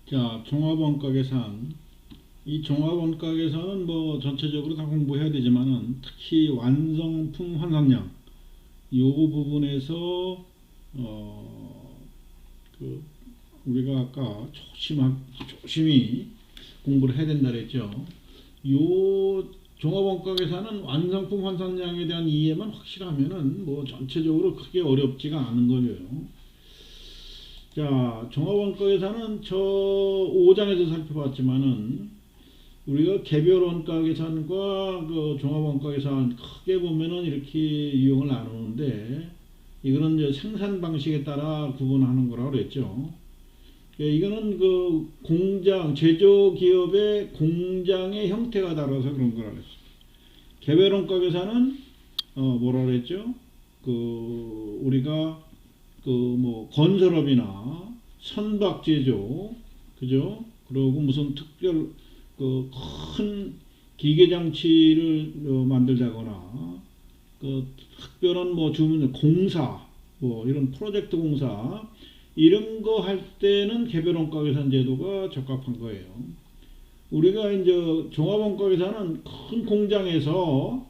자, 종합원가 계산. 이 종합원가 계산은 뭐 전체적으로 다 공부해야 되지만은 특히 완성품 환산량 요 부분에서 그 우리가 아까 조심히 공부를 해야 된다 그랬죠. 요 종합원가 계산은 완성품 환산량에 대한 이해만 확실하면은 뭐 전체적으로 크게 어렵지가 않은 거예요. 자, 종합원가 계산은 저 5장에서 살펴봤지만은 우리가 개별 원가 계산과 그 종합원가 계산 크게 보면은 이렇게 유형을 나누는데 이거는 이제 생산 방식에 따라 구분하는 거라고 그랬죠. 예, 이거는 그 공장 제조 기업의 공장의 형태가 달라서 그런 거라 그랬어요. 개별 원가 계산은 뭐라 그랬죠? 그 우리가 그 뭐 건설업이나 선박 제조, 그죠? 그리고 무슨 특별 그 큰 기계 장치를 만들자거나 그 특별한 뭐 주문 공사 뭐 이런 프로젝트 공사 이런 거 할 때는 개별 원가 계산 제도가 적합한 거예요. 우리가 이제 종합 원가 계산은 큰 공장에서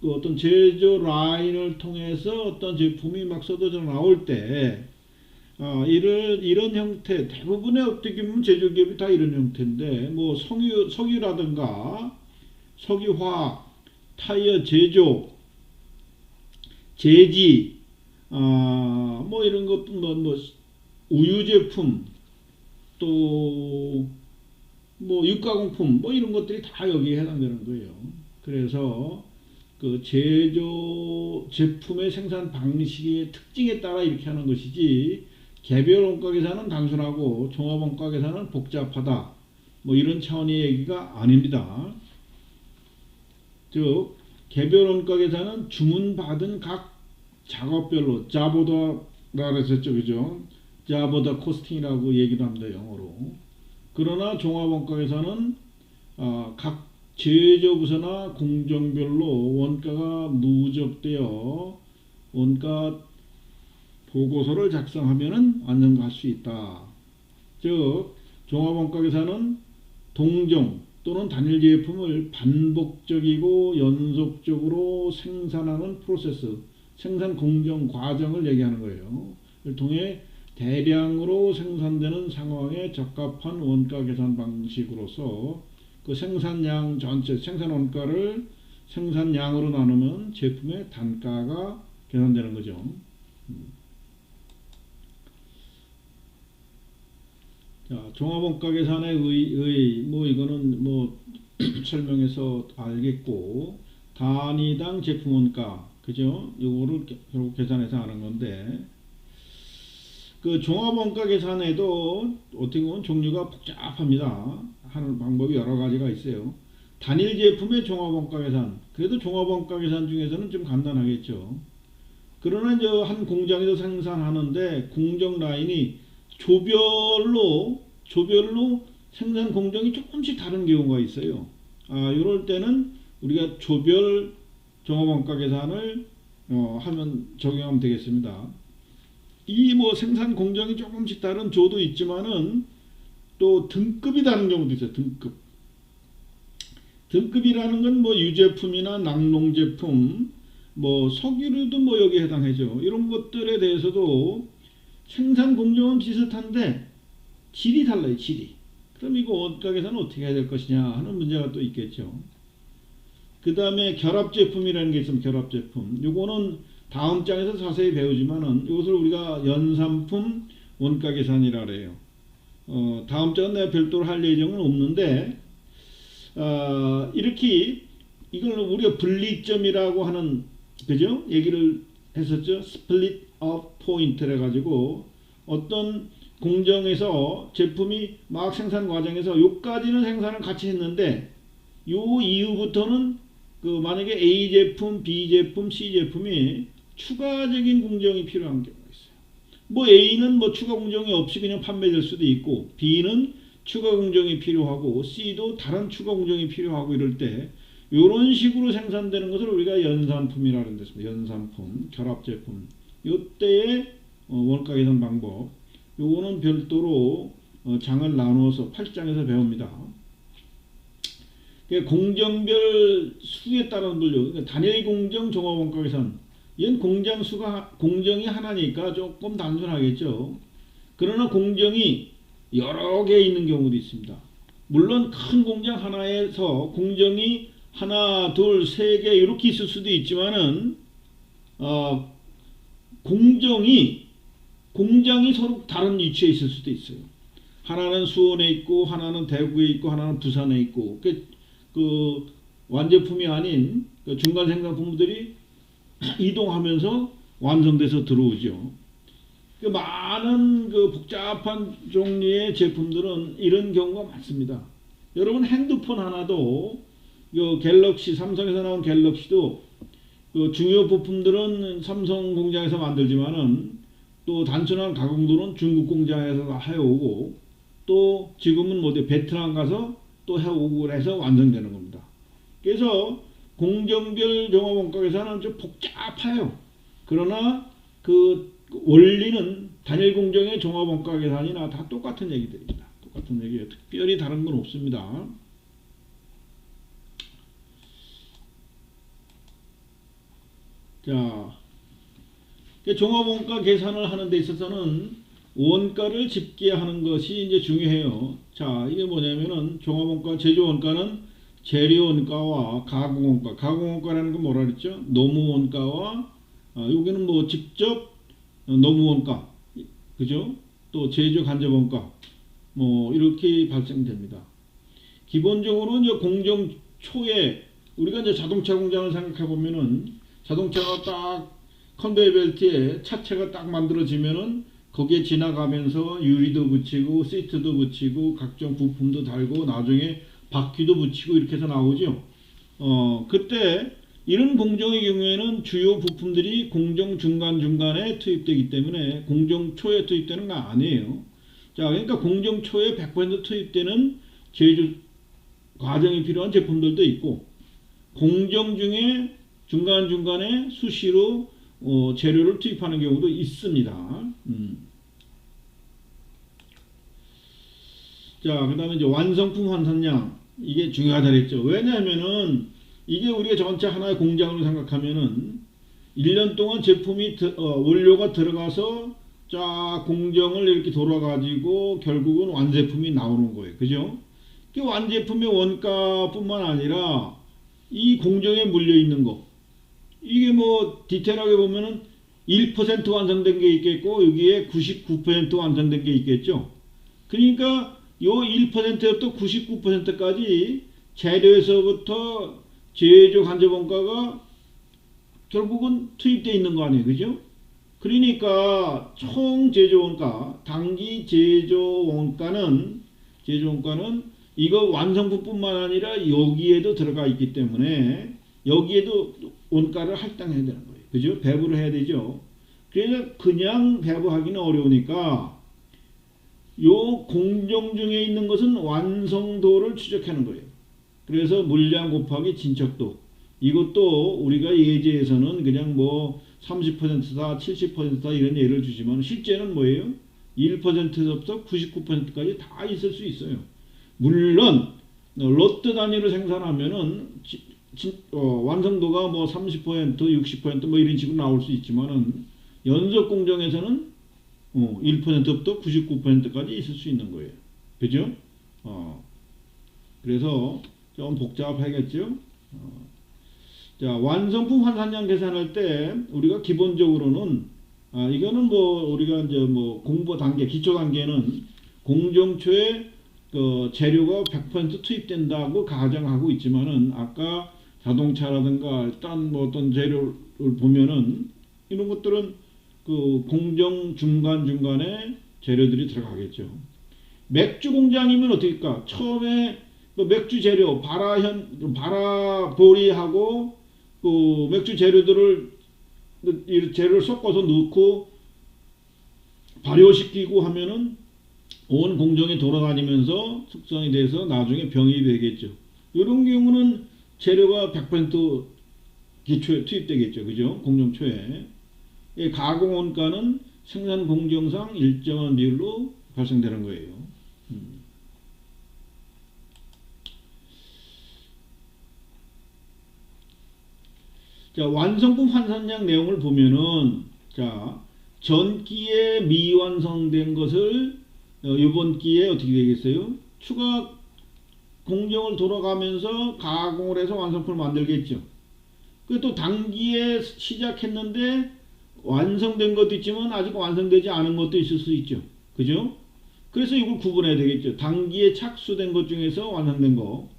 그 어떤 제조 라인을 통해서 어떤 제품이 막 쏟아져 나올 때 이런 형태 대부분의 어떻게 보면 제조기업이 다 이런 형태인데 뭐 석유라든가 석유화학 타이어 제조 제지 뭐 이런 것도 뭐 우유 제품 또 뭐 육가공품 뭐 이런 것들이 다 여기에 해당되는 거예요. 그래서 그 제조 제품의 생산 방식의 특징에 따라 이렇게 하는 것이지 개별 원가 계산은 단순하고 종합 원가 계산은 복잡하다 뭐 이런 차원의 얘기가 아닙니다. 즉 개별 원가 계산은 주문받은 각 작업별로 자보다라 그랬었죠, 그죠? 자보다 코스팅이라고 얘기를 합니다, 영어로. 그러나 종합 원가 계산은 각 제조부서나 공정별로 원가가 누적되어 원가 보고서를 작성하면은 완성할 수 있다. 즉 종합원가 계산은 동종 또는 단일 제품을 반복적이고 연속적으로 생산하는 프로세스, 생산 공정 과정을 얘기하는 거예요. 이를 통해 대량으로 생산되는 상황에 적합한 원가 계산 방식으로서 그 생산량 전체 생산 원가를 생산량으로 나누면 제품의 단가가 계산되는 거죠. 자, 종합원가 계산에 뭐 이거는 뭐 설명해서 알겠고 단위당 제품원가 그죠? 요거를 결국 계산해서 하는 건데 그 종합원가 계산에도 어떻게 보면 종류가 복잡합니다. 하는 방법이 여러 가지가 있어요. 단일 제품의 종합원가 계산. 그래도 종합원가 계산 중에서는 좀 간단하겠죠. 그러나 이제 한 공장에서 생산하는데 공정 라인이 조별로 생산 공정이 조금씩 다른 경우가 있어요. 이럴 때는 우리가 조별 종합원가 계산을 하면 적용하면 되겠습니다. 이 뭐 생산 공정이 조금씩 다른 조도 있지만은 또 등급이 다른 경우도 있어요. 등급이라는 건 뭐 유제품이나 낙농 제품, 뭐 석유류도 뭐 여기에 해당하죠. 이런 것들에 대해서도 생산 공정은 비슷한데 질이 달라요. 질이. 그럼 이거 원가 계산은 어떻게 해야 될 것이냐 하는 문제가 또 있겠죠. 그 다음에 결합 제품이라는 게 있으면 결합 제품. 요거는 다음 장에서 자세히 배우지만은 이것을 우리가 연산품 원가 계산이라 그래요. 다음 장은 내가 별도로 할 예정은 없는데 이렇게 이걸 우리가 분리점이라고 하는 그죠? 얘기를 했었죠. 스플릿 업 포인트래 가지고 어떤 공정에서 제품이 막 생산 과정에서 요까지는 생산을 같이 했는데 요 이후부터는 그 만약에 A 제품, B 제품, C 제품이 추가적인 공정이 필요한 경우가 있어요. 뭐 A는 뭐 추가 공정이 없이 그냥 판매될 수도 있고 B는 추가 공정이 필요하고 C도 다른 추가 공정이 필요하고 이럴 때 이런 식으로 생산되는 것을 우리가 연산품이라는 데습니다. 연산품, 결합 제품. 이때의 원가 계산 방법. 요거는 별도로 장을 나누어서 8장에서 배웁니다. 공정별 수에 따른 분류, 그러니까 단일 공정 종합원가 계산. 이건 공정이 하나니까 조금 단순하겠죠. 그러나 공정이 여러 개 있는 경우도 있습니다. 물론 큰 공장 하나에서 공정이 하나, 둘, 세 개 이렇게 있을 수도 있지만은 공장이 서로 다른 위치에 있을 수도 있어요. 하나는 수원에 있고 하나는 대구에 있고 하나는 부산에 있고 그 완제품이 아닌 그 중간 생산품들이 이동하면서 완성돼서 들어오죠. 많은 그 복잡한 종류의 제품들은 이런 경우가 많습니다. 여러분 핸드폰 하나도 갤럭시, 삼성에서 나온 갤럭시도 그 중요 부품들은 삼성 공장에서 만들지만은 또 단순한 가공도는 중국 공장에서 해오고 또 지금은 베트남 가서 또 해오고 해서 완성되는 겁니다. 그래서 공정별 종합원가 계산은 좀 복잡해요. 그러나 그 원리는 단일 공정의 종합원가 계산이나 다 똑같은 얘기들입니다. 똑같은 얘기예요. 특별히 다른 건 없습니다. 자, 종합원가 계산을 하는 데 있어서는 원가를 집계하는 것이 이제 중요해요. 자, 이게 뭐냐면은 종합원가, 제조원가는 재료원가와 가공원가. 가공원가라는 건 뭐라 그랬죠? 노무원가와 여기는 뭐 직접 노무원가, 그죠? 또 제조 간접원가, 뭐 이렇게 발생됩니다. 기본적으로 이제 공정 초에 우리가 이제 자동차 공장을 생각해 보면은 자동차가 딱 컨베이어 벨트에 차체가 딱 만들어지면은 거기에 지나가면서 유리도 붙이고 시트도 붙이고 각종 부품도 달고 나중에 바퀴도 붙이고 이렇게 해서 나오죠. 그때 이런 공정의 경우에는 주요 부품들이 공정 중간중간에 투입되기 때문에 공정 초에 투입되는 거 아니에요. 자, 그러니까 공정 초에 100% 투입되는 제조 과정이 필요한 제품들도 있고 공정 중에 중간중간에 수시로 재료를 투입하는 경우도 있습니다. 자, 그 다음에 이제 완성품 환산량. 이게 중요하다 그랬죠. 왜냐하면은 이게 우리가 전체 하나의 공장으로 생각하면은 1년 동안 제품이 원료가 들어가서 자 공정을 이렇게 돌아가지고 결국은 완제품이 나오는 거예요. 그죠? 그 완제품의 원가뿐만 아니라 이 공정에 물려 있는 거, 이게 뭐 디테일하게 보면은 1% 완성된 게 있겠고 여기에 99% 완성된 게 있겠죠. 그러니까 요 1%부터 99%까지 재료에서부터 제조 간접원가가 결국은 투입되어 있는 거 아니에요. 그죠? 그러니까 총 제조원가, 단기 제조원가는 이거 완성품뿐만 아니라 여기에도 들어가 있기 때문에 여기에도 원가를 할당해야 되는 거예요. 그죠? 배부를 해야 되죠. 그래서 그냥 배부하기는 어려우니까 요 공정 중에 있는 것은 완성도를 추적하는 거예요. 그래서 물량 곱하기 진척도. 이것도 우리가 예제에서는 그냥 뭐 30%다 70%다 이런 예를 주지만 실제는 뭐예요? 1%부터 99%까지 다 있을 수 있어요. 물론 로트 단위로 생산하면은 완성도가 뭐 30%, 60%뭐 이런 식으로 나올 수 있지만은 연속 공정에서는 1%부터 99%까지 있을 수 있는 거예요. 그죠? 그래서 좀 복잡하겠죠? 자, 완성품 환산량 계산할 때 우리가 기본적으로는 이거는 뭐 우리가 이제 뭐 공부 단계, 기초 단계는 공정초에 그 재료가 100% 투입된다고 가정하고 있지만은 아까 자동차라든가 일단 뭐 어떤 재료를 보면은 이런 것들은 그 공정 중간중간에 재료들이 들어가겠죠. 맥주 공장이면 어떻게일까? 처음에 그 맥주 재료, 바라보리하고 그 맥주 재료들을 섞어서 넣고 발효시키고 하면은 온 공정에 돌아다니면서 숙성이 돼서 나중에 병이 되겠죠. 이런 경우는 재료가 100% 기초에 투입되겠죠. 그죠? 공정 초에. 가공 원가는 생산 공정상 일정한 비율로 발생되는 거예요. 자, 완성품 환산량 내용을 보면은, 자, 전기에 미완성된 것을 이번 기회에 어떻게 되겠어요? 추가 공정을 돌아가면서 가공을 해서 완성품을 만들겠죠. 그 또 단기에 시작했는데 완성된 것도 있지만 아직 완성되지 않은 것도 있을 수 있죠. 그죠? 그래서 이걸 구분해야 되겠죠. 단기에 착수된 것 중에서 완성된 거,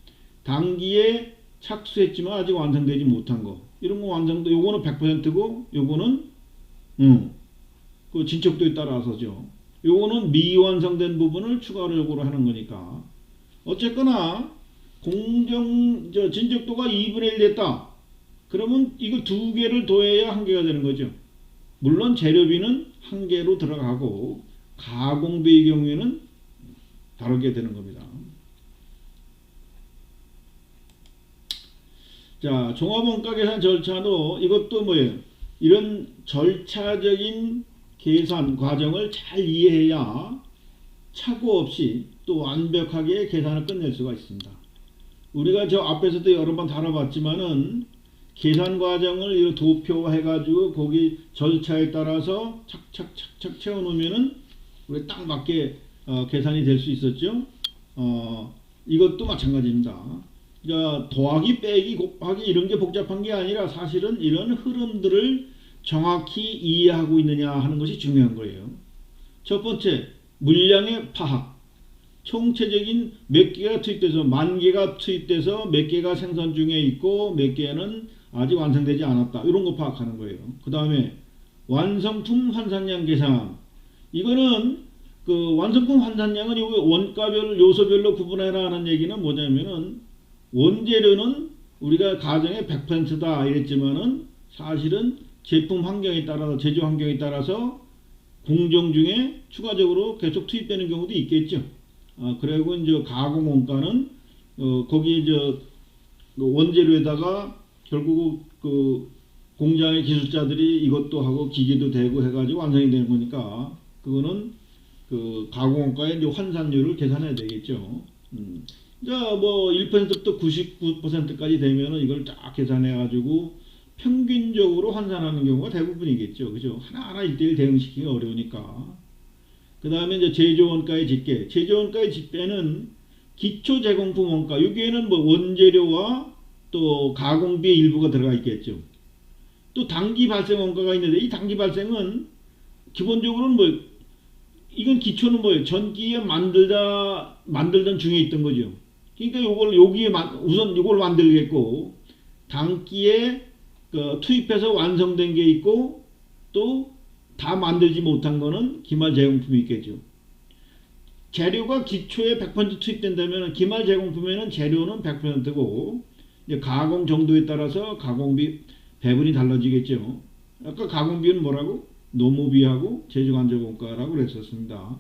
단기에 착수했지만 아직 완성되지 못한 거, 이런 거 완성도, 요거는 100%고 요거는 그 진척도에 따라서죠. 요거는 미완성된 부분을 추가로 요구를 하는 거니까. 어쨌거나 진척도가 2분의 1 됐다. 그러면 이거 두 개를 더해야 한 개가 되는 거죠. 물론 재료비는 한 개로 들어가고 가공비의 경우에는 다르게 되는 겁니다. 자, 종합원가 계산 절차도 이것도 뭐예요? 이런 절차적인 계산 과정을 잘 이해해야 착오 없이 또 완벽하게 계산을 끝낼 수가 있습니다. 우리가 저 앞에서도 여러 번 다뤄봤지만은 계산 과정을 도표화해 가지고 거기 절차에 따라서 착착착착 채워 놓으면은 우리 딱 맞게 계산이 될 수 있었죠. 이것도 마찬가지입니다. 그러니까 더하기 빼기 곱하기 이런 게 복잡한 게 아니라 사실은 이런 흐름들을 정확히 이해하고 있느냐 하는 것이 중요한 거예요. 첫 번째, 물량의 파악. 총체적인 몇 개가 투입돼서, 10,000개가 투입돼서 몇 개가 생산 중에 있고 몇 개는 아직 완성되지 않았다. 이런 거 파악하는 거예요. 그 다음에 완성품 환산량 계산. 이거는 그 완성품 환산량은 여기 원가별 요소별로 구분해라 하는 얘기는 뭐냐면은 원재료는 우리가 가정의 100%다 이랬지만은 사실은 제품 환경에 따라서, 제조 환경에 따라서 공정 중에 추가적으로 계속 투입되는 경우도 있겠죠. 그리고 이제 가공 원가는 거기 이제 원재료에다가 결국 그 공장의 기술자들이 이것도 하고 기계도 대고 해가지고 완성이 되는 거니까 그거는 그 가공 원가의 이제 환산율을 계산해야 되겠죠. 자, 뭐 1%부터 99%까지 되면은 이걸 딱 계산해가지고 평균적으로 환산하는 경우가 대부분이겠죠. 그죠? 하나하나 1:1 대응시키기가 어려우니까. 그 다음에 이제 제조원가의 집계. 제조원가의 집계는 기초 제공품 원가. 여기에는 뭐 원재료와 또 가공비의 일부가 들어가 있겠죠. 또 단기 발생 원가가 있는데 이 단기 발생은 기본적으로는 뭐 이건 기초는 뭐예요? 전기에 만들던 중에 있던 거죠. 그러니까 요걸 여기에 우선 이걸 만들겠고 단기에 투입해서 완성된 게 있고 또 다 만들지 못한 거는 기말 제공품이 있겠죠. 재료가 기초에 100% 투입된다면 기말 제공품에는 재료는 100%고 이제 가공 정도에 따라서 가공비 배분이 달라지겠죠. 아까 가공비는 뭐라고? 노무비하고 제조간접원가라고 그랬었습니다.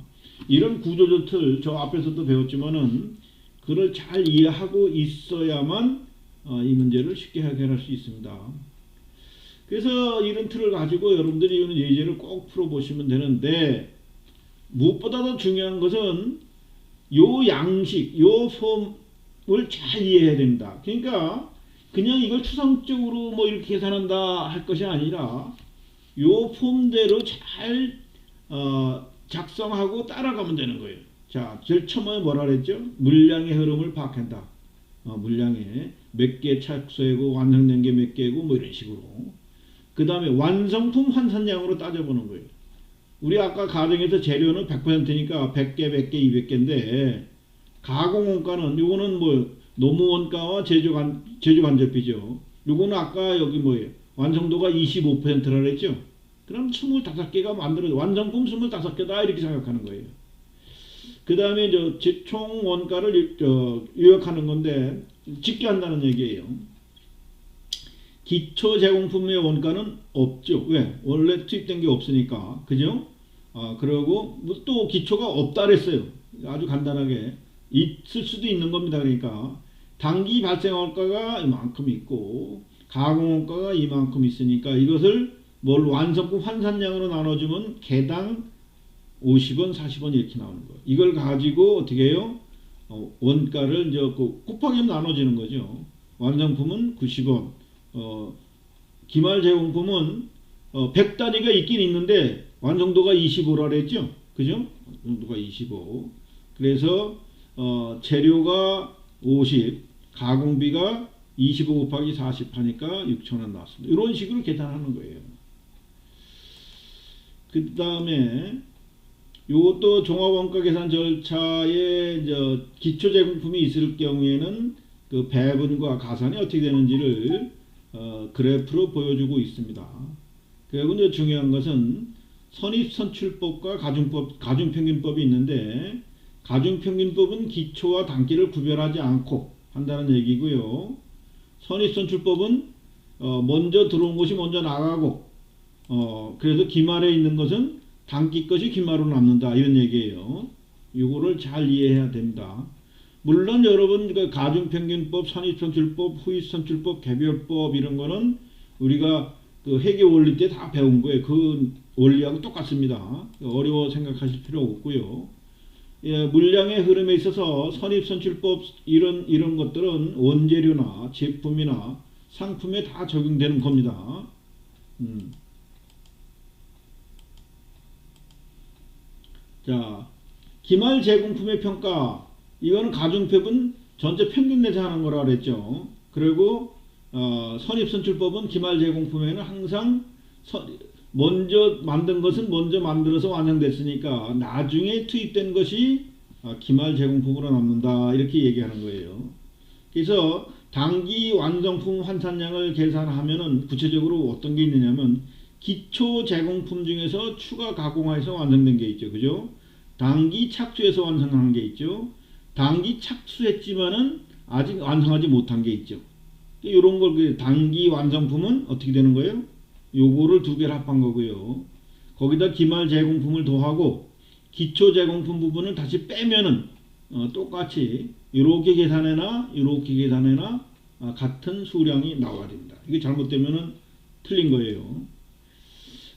이런 구조적 틀 저 앞에서도 배웠지만은 그걸 잘 이해하고 있어야만 이 문제를 쉽게 해결할 수 있습니다. 그래서 이런 틀을 가지고 여러분들이 이런 예제를 꼭 풀어보시면 되는데 무엇보다 더 중요한 것은 요 양식, 요 폼을 잘 이해해야 된다. 그러니까 그냥 이걸 추상적으로 뭐 이렇게 계산한다 할 것이 아니라 요 폼대로 잘 작성하고 따라가면 되는 거예요. 자, 제일 처음에 뭐라 그랬죠? 물량의 흐름을 파악한다. 물량에 몇 개 착수하고 완성된 게 몇 개고 뭐 이런 식으로. 그 다음에 완성품 환산량으로 따져보는 거예요. 우리 아까 가정에서 재료는 100%니까 100개, 100개, 200개인데 가공원가는 요거는 뭐 노무원가와 제조간접비죠. 요거는 아까 여기 뭐예요? 완성도가 25%라 그랬죠. 그럼 25개가 만들어져 완성품 25개다 이렇게 생각하는 거예요. 그 다음에 총 원가를 요약하는 건데 집계한다는 얘기예요. 기초 제공품의 원가는 없죠. 왜? 원래 투입된 게 없으니까. 그죠? 그리고 또 기초가 없다 그랬어요. 아주 간단하게. 있을 수도 있는 겁니다. 그러니까 단기 발생 원가가 이만큼 있고 가공 원가가 이만큼 있으니까 이것을 뭘 완성품 환산량으로 나눠주면 개당 50원, 40원 이렇게 나오는 거예요. 이걸 가지고 어떻게 해요? 원가를 이제 곱하기 나눠지는 거죠. 완성품은 90원, 기말 제공품은 100단위가 있긴 있는데 완성도가 25라 그랬죠. 그죠? 완성도가 25. 그래서 재료가 50, 가공비가 25 곱하기 40 하니까 6,000원 나왔습니다. 이런 식으로 계산하는 거예요. 그 다음에 이것도 종합원가 계산 절차에 기초 제공품이 있을 경우에는 그 배분과 가산이 어떻게 되는지를 그래프로 보여주고 있습니다. 그리고 이제 중요한 것은 선입선출법과 가중평균법이 있는데, 가중평균법은 기초와 단기를 구별하지 않고 한다는 얘기고요. 선입선출법은 먼저 들어온 것이 먼저 나가고, 그래서 기말에 있는 것은 단기 것이 기말로 남는다, 이런 얘기예요. 이거를 잘 이해해야 됩니다. 물론 여러분 그 가중평균법, 선입선출법, 후입선출법, 개별법 이런 거는 우리가 그 회계 원리 때 다 배운 거예요. 그 원리하고 똑같습니다. 어려워 생각하실 필요 없고요. 예, 물량의 흐름에 있어서 선입선출법 이런 것들은 원재료나 제품이나 상품에 다 적용되는 겁니다. 자, 기말 제공품의 평가, 이거는 가중법은 전체 평균 내서 하는 거라 그랬죠. 그리고 선입선출법은 기말 제공품에는 항상 먼저 만든 것은 먼저 만들어서 완성됐으니까 나중에 투입된 것이 기말 제공품으로 남는다, 이렇게 얘기하는 거예요. 그래서 단기 완성품 환산량을 계산하면은 구체적으로 어떤 게 있느냐면, 기초 제공품 중에서 추가 가공해서 완성된 게 있죠. 그죠? 단기 착수해서 완성한 게 있죠. 단기 착수했지만은 아직 완성하지 못한 게 있죠. 이런 걸 단기 완성품은 어떻게 되는 거예요? 요거를 두 개를 합한 거고요. 거기다 기말 제공품을 더하고 기초 제공품 부분을 다시 빼면은 똑같이 이렇게 계산해나 이렇게 계산해나 같은 수량이 나와야 됩니다. 이게 잘못되면은 틀린 거예요.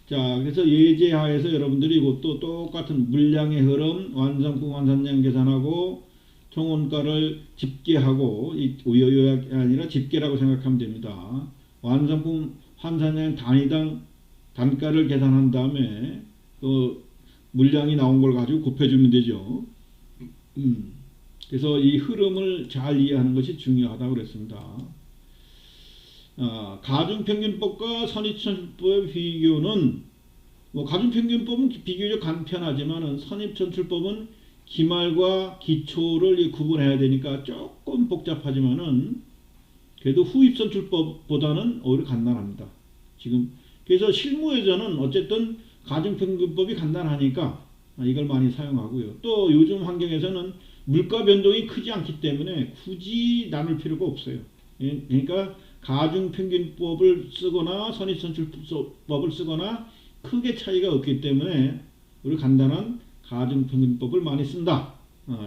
자, 그래서 예제하에서 여러분들이 이것도 똑같은 물량의 흐름, 완성품 환산량 계산하고 총원가를 집계하고, 요약이 아니라 집계라고 생각하면 됩니다. 완성품 환산량 단위당 단가를 계산한 다음에 그 물량이 나온 걸 가지고 곱해주면 되죠. 그래서 이 흐름을 잘 이해하는 것이 중요하다고 그랬습니다. 가중평균법과 선입선출법의 비교는, 가중평균법은 비교적 간편하지만 선입선출법은 기말과 기초를 구분해야 되니까 조금 복잡하지만은 그래도 후입선출법보다는 오히려 간단합니다. 지금 그래서 실무에서는 어쨌든 가중평균법이 간단하니까 이걸 많이 사용하고요. 또 요즘 환경에서는 물가 변동이 크지 않기 때문에 굳이 나눌 필요가 없어요. 그러니까 가중평균법을 쓰거나 선입선출법을 쓰거나 크게 차이가 없기 때문에 우리 간단한 가중평균법을 많이 쓴다.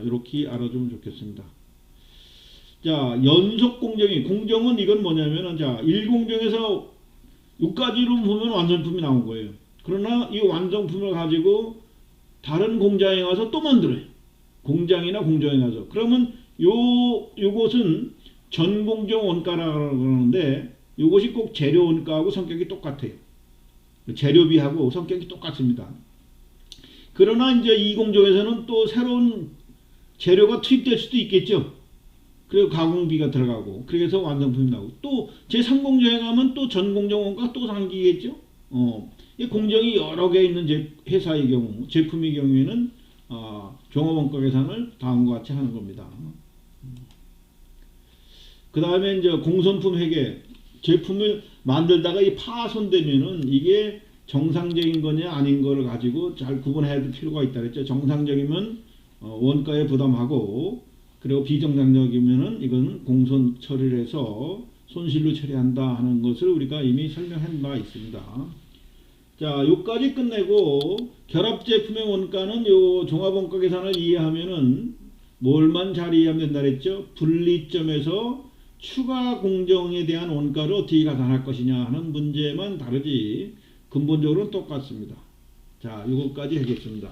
이렇게 알아주면 좋겠습니다. 자, 연속 공정은 이건 뭐냐면은, 자, 1공정에서 6가지로 보면 완성품이 나온 거예요. 그러나 이 완성품을 가지고 다른 공장에 가서 또 만들어요. 공장이나 공정에 가서. 그러면 요것은 전공정 원가라고 그러는데, 요것이 꼭 재료 원가하고 성격이 똑같아요. 재료비하고 성격이 똑같습니다. 그러나 이제 이 공정에서는 또 새로운 재료가 투입될 수도 있겠죠. 그리고 가공비가 들어가고, 그래서 완성품이 나오고, 또 제3공정에 가면 또 전공정 원가가 또 생기겠죠. 이 공정이 여러 개 있는 회사의 경우, 제품의 경우에는 종합원가 계산을 다음과 같이 하는 겁니다. 그 다음에 이제 공선품 회계, 제품을 만들다가 이 파손되면은 이게 정상적인 거냐 아닌 거를 가지고 잘 구분해야 될 필요가 있다 그랬죠. 정상적이면 원가에 부담하고, 그리고 비정상적이면은 이건 공손 처리를 해서 손실로 처리한다 하는 것을 우리가 이미 설명한 바 있습니다. 자, 요까지 끝내고 결합 제품의 원가는 요 종합원가 계산을 이해하면은 뭘만 잘 이해하면 된다 그랬죠. 분리점에서 추가 공정에 대한 원가를 어떻게 계산할 것이냐 하는 문제만 다르지 근본적으로는 똑같습니다. 자, 요거까지 하겠습니다.